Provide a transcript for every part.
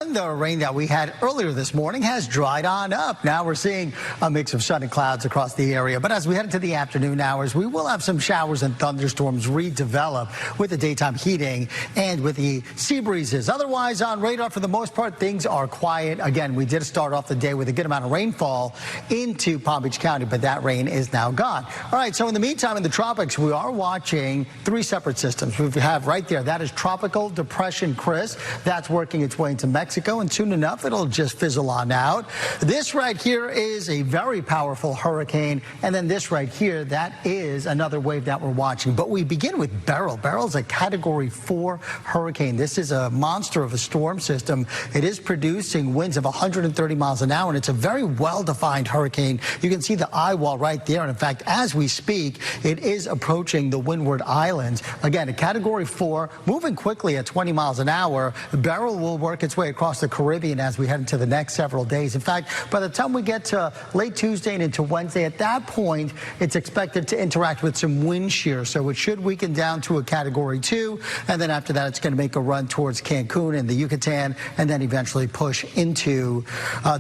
again, the rain that we had earlier this morning has dried on up. Now we're seeing a mix of sun and clouds across the area. But as we head into the afternoon hours, we will have some showers and thunderstorms redevelop with the daytime heating and with the sea breezes. Otherwise, on radar, for the most part, things are quiet. Again, we did start off the day with a good amount of rainfall into Palm Beach County, but that rain is now gone. All right, so in the meantime, in the tropics, we are watching three separate systems. We have right there, that is Tropical Depression Chris. That's working its way into Mexico, and soon enough, it'll just fizzle on out. This right here is a very powerful hurricane, and then this right here, that is another wave that we're watching. But we begin with Beryl. Beryl's a Category 4 hurricane. This is a monster of a storm system. It is producing winds of 130 miles an hour, and it's a very well-defined hurricane. You can see the eye wall right there, and in fact, as we speak, it is approaching the Windward Islands. Again, a Category 4, moving quickly at 20 miles an hour. Beryl will work its way across the Caribbean as we head into the next several days. In fact, by the time we get to late Tuesday and into Wednesday, at that point, it's expected to interact with some wind shear. So it should weaken down to a Category 2. And then after that, it's going to make a run towards Cancun and the Yucatan, and then eventually push into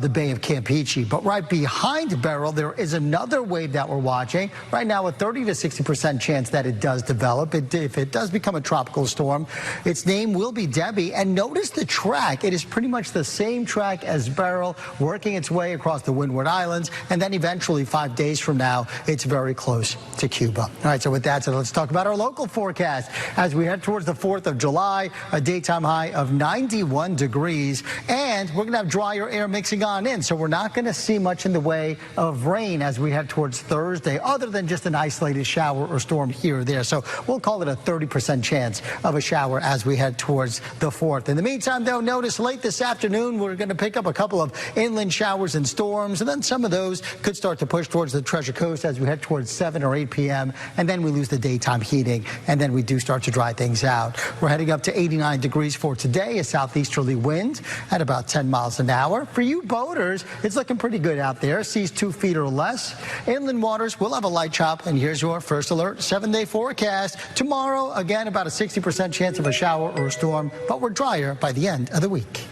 the Bay of Campeche. But right behind Beryl, there is another wave that we're watching. Right now, a 30 to 60% chance that it does develop. If it does become a tropical storm, its name will be Debbie. And notice the track. It is pretty much the same track as Beryl, working its way across the Windward Islands. And then eventually, 5 days from now, it's very close to Cuba. All right, so with that said, let's talk about our local forecast. As we head towards the 4th of July, a daytime high of 91 degrees. And we're going to have drier air mixing on in. So we're not going to see much in the way of rain as we head towards Thursday, other than just an isolated shower or storm here or there. So we'll call it a 30% chance of a shower as we head towards the 4th. In the meantime, though, notice late this afternoon, we're going to pick up a couple of inland showers and storms, and then some of those could start to push towards the Treasure Coast as we head towards 7 or 8 p.m., and then we lose the daytime heating, and then we do start to dry things out. We're heading up to 89 degrees for today, a southeasterly wind at about 10 miles an hour. For you boaters, it's looking pretty good out there. Seas 2 feet or less. Inland waters will have a light chop, and here's your first alert 7-day forecast. Tomorrow, again, about a 60% chance of a shower or a storm, but we're drier by the end of the week.